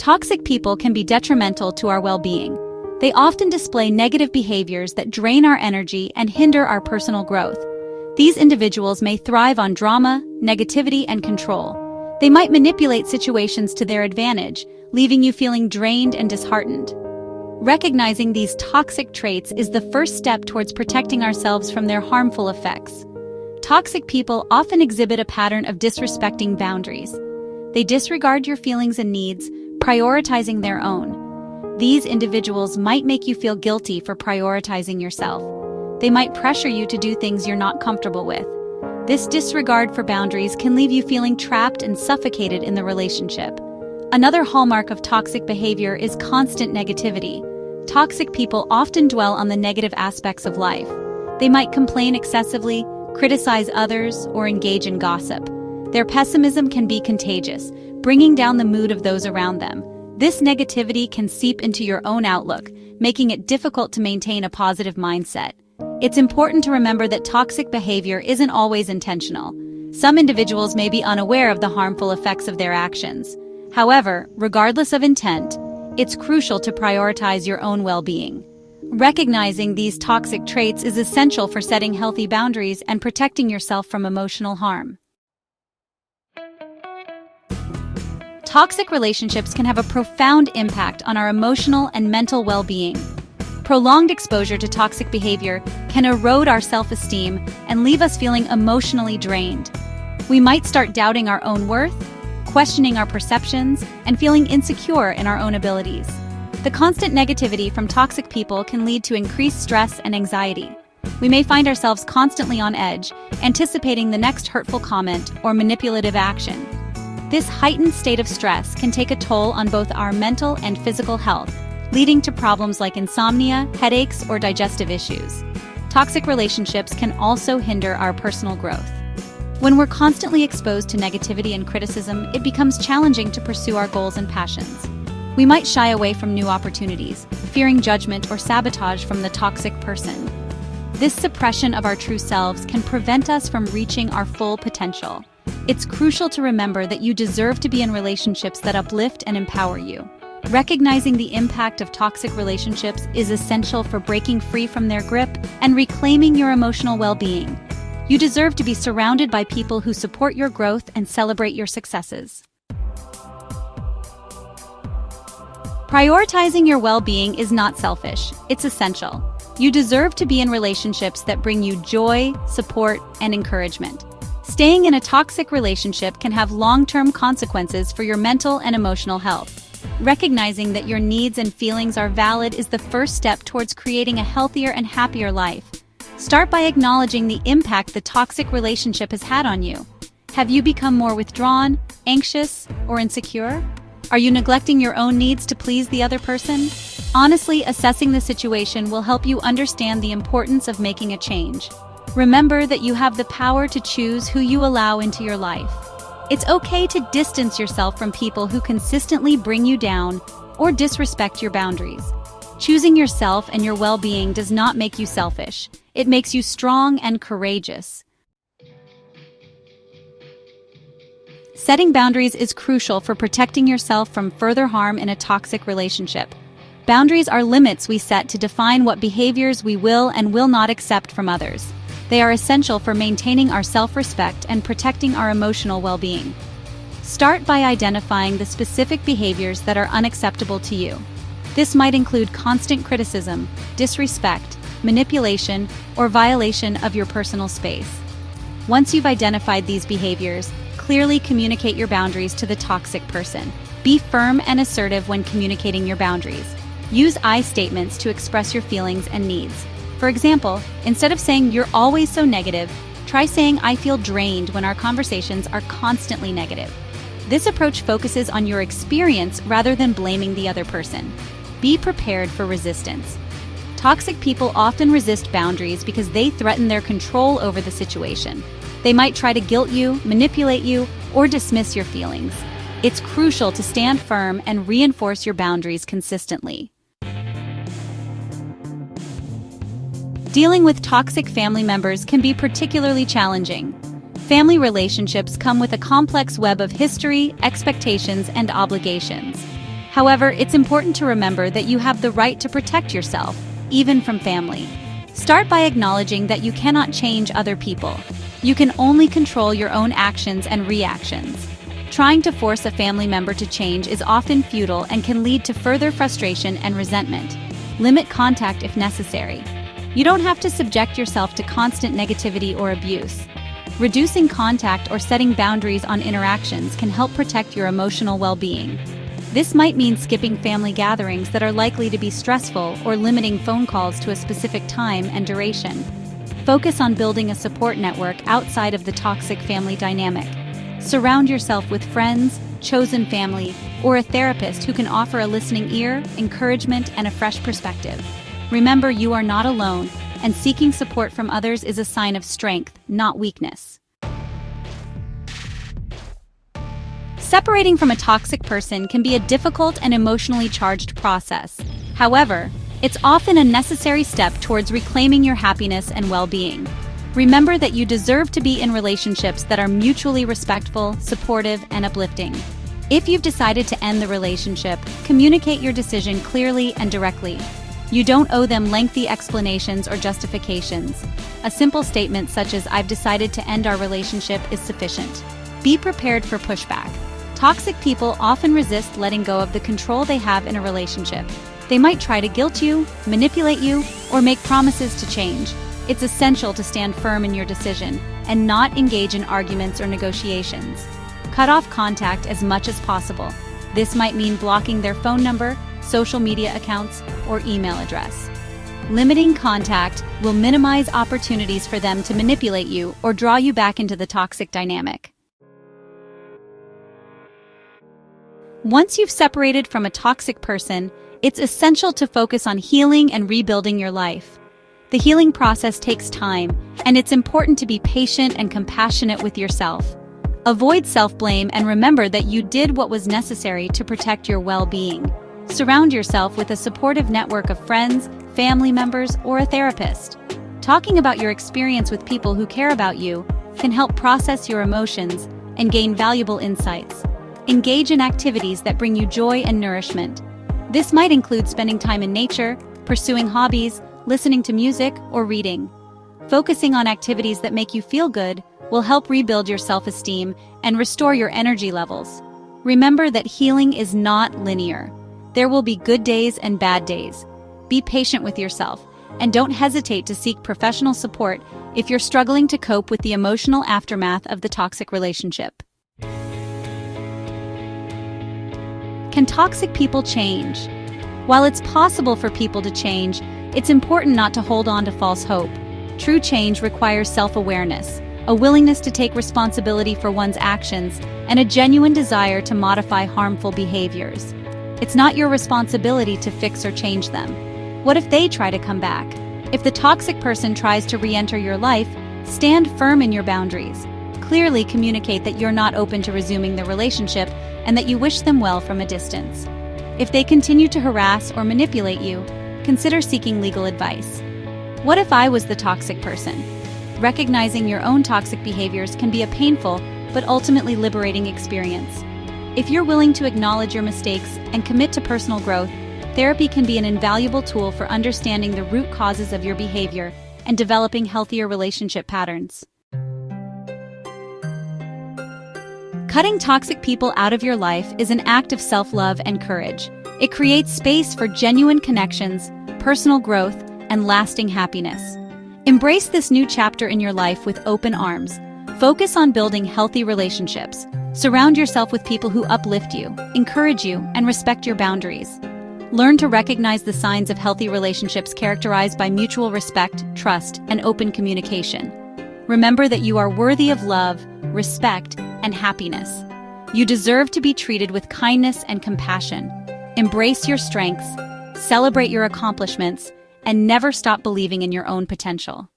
Toxic people can be detrimental to our well-being. They often display negative behaviors that drain our energy and hinder our personal growth. These individuals may thrive on drama, negativity, and control. They might manipulate situations to their advantage, leaving you feeling drained and disheartened. Recognizing these toxic traits is the first step towards protecting ourselves from their harmful effects. Toxic people often exhibit a pattern of disrespecting boundaries. They disregard your feelings and needs, prioritizing their own. These individuals might make you feel guilty for prioritizing yourself. They might pressure you to do things you're not comfortable with. This disregard for boundaries can leave you feeling trapped and suffocated in the relationship. Another hallmark of toxic behavior is constant negativity. Toxic people often dwell on the negative aspects of life. They might complain excessively, criticize others, or engage in gossip. Their pessimism can be contagious, bringing down the mood of those around them. This negativity can seep into your own outlook, making it difficult to maintain a positive mindset. It's important to remember that toxic behavior isn't always intentional. Some individuals may be unaware of the harmful effects of their actions. However, regardless of intent, it's crucial to prioritize your own well-being. Recognizing these toxic traits is essential for setting healthy boundaries and protecting yourself from emotional harm. Toxic relationships can have a profound impact on our emotional and mental well-being. Prolonged exposure to toxic behavior can erode our self-esteem and leave us feeling emotionally drained. We might start doubting our own worth, questioning our perceptions, and feeling insecure in our own abilities. The constant negativity from toxic people can lead to increased stress and anxiety. We may find ourselves constantly on edge, anticipating the next hurtful comment or manipulative action. This heightened state of stress can take a toll on both our mental and physical health, leading to problems like insomnia, headaches, or digestive issues. Toxic relationships can also hinder our personal growth. When we're constantly exposed to negativity and criticism, it becomes challenging to pursue our goals and passions. We might shy away from new opportunities, fearing judgment or sabotage from the toxic person. This suppression of our true selves can prevent us from reaching our full potential. It's crucial to remember that you deserve to be in relationships that uplift and empower you. Recognizing the impact of toxic relationships is essential for breaking free from their grip and reclaiming your emotional well-being. You deserve to be surrounded by people who support your growth and celebrate your successes. Prioritizing your well-being is not selfish, it's essential. You deserve to be in relationships that bring you joy, support, and encouragement. Staying in a toxic relationship can have long-term consequences for your mental and emotional health. Recognizing that your needs and feelings are valid is the first step towards creating a healthier and happier life. Start by acknowledging the impact the toxic relationship has had on you. Have you become more withdrawn, anxious, or insecure? Are you neglecting your own needs to please the other person? Honestly, assessing the situation will help you understand the importance of making a change. Remember that you have the power to choose who you allow into your life. It's okay to distance yourself from people who consistently bring you down or disrespect your boundaries. Choosing yourself and your well-being does not make you selfish. It makes you strong and courageous. Setting boundaries is crucial for protecting yourself from further harm in a toxic relationship. Boundaries are limits we set to define what behaviors we will and will not accept from others. They are essential for maintaining our self-respect and protecting our emotional well-being. Start by identifying the specific behaviors that are unacceptable to you. This might include constant criticism, disrespect, manipulation, or violation of your personal space. Once you've identified these behaviors, clearly communicate your boundaries to the toxic person. Be firm and assertive when communicating your boundaries. Use I statements to express your feelings and needs. For example, instead of saying "you're always so negative," try saying "I feel drained" when our conversations are constantly negative. This approach focuses on your experience rather than blaming the other person. Be prepared for resistance. Toxic people often resist boundaries because they threaten their control over the situation. They might try to guilt you, manipulate you, or dismiss your feelings. It's crucial to stand firm and reinforce your boundaries consistently. Dealing with toxic family members can be particularly challenging. Family relationships come with a complex web of history, expectations, and obligations. However, it's important to remember that you have the right to protect yourself, even from family. Start by acknowledging that you cannot change other people. You can only control your own actions and reactions. Trying to force a family member to change is often futile and can lead to further frustration and resentment. Limit contact if necessary. You don't have to subject yourself to constant negativity or abuse. Reducing contact or setting boundaries on interactions can help protect your emotional well-being. This might mean skipping family gatherings that are likely to be stressful or limiting phone calls to a specific time and duration. Focus on building a support network outside of the toxic family dynamic. Surround yourself with friends, chosen family, or a therapist who can offer a listening ear, encouragement, and a fresh perspective. Remember, you are not alone, and seeking support from others is a sign of strength, not weakness. Separating from a toxic person can be a difficult and emotionally charged process. However, it's often a necessary step towards reclaiming your happiness and well-being. Remember that you deserve to be in relationships that are mutually respectful, supportive, and uplifting. If you've decided to end the relationship, communicate your decision clearly and directly. You don't owe them lengthy explanations or justifications. A simple statement such as "I've decided to end our relationship" is sufficient. Be prepared for pushback. Toxic people often resist letting go of the control they have in a relationship. They might try to guilt you, manipulate you, or make promises to change. It's essential to stand firm in your decision and not engage in arguments or negotiations. Cut off contact as much as possible. This might mean blocking their phone number, social media accounts, or email address. Limiting contact will minimize opportunities for them to manipulate you or draw you back into the toxic dynamic. Once you've separated from a toxic person, it's essential to focus on healing and rebuilding your life. The healing process takes time, and it's important to be patient and compassionate with yourself. Avoid self-blame and remember that you did what was necessary to protect your well-being. Surround yourself with a supportive network of friends, family members, or a therapist. Talking about your experience with people who care about you can help process your emotions and gain valuable insights. Engage in activities that bring you joy and nourishment. This might include spending time in nature, pursuing hobbies, listening to music, or reading. Focusing on activities that make you feel good will help rebuild your self-esteem and restore your energy levels. Remember that healing is not linear. There will be good days and bad days. Be patient with yourself, and don't hesitate to seek professional support if you're struggling to cope with the emotional aftermath of the toxic relationship. Can toxic people change? While it's possible for people to change, it's important not to hold on to false hope. True change requires self-awareness, a willingness to take responsibility for one's actions, and a genuine desire to modify harmful behaviors. It's not your responsibility to fix or change them. What if they try to come back? If the toxic person tries to re-enter your life, stand firm in your boundaries. Clearly communicate that you're not open to resuming the relationship and that you wish them well from a distance. If they continue to harass or manipulate you, consider seeking legal advice. What if I was the toxic person? Recognizing your own toxic behaviors can be a painful but ultimately liberating experience. If you're willing to acknowledge your mistakes and commit to personal growth, therapy can be an invaluable tool for understanding the root causes of your behavior and developing healthier relationship patterns. Cutting toxic people out of your life is an act of self-love and courage. It creates space for genuine connections, personal growth, and lasting happiness. Embrace this new chapter in your life with open arms. Focus on building healthy relationships. Surround yourself with people who uplift you, encourage you, and respect your boundaries. Learn to recognize the signs of healthy relationships characterized by mutual respect, trust, and open communication. Remember that you are worthy of love, respect, and happiness. You deserve to be treated with kindness and compassion. Embrace your strengths, celebrate your accomplishments, and never stop believing in your own potential.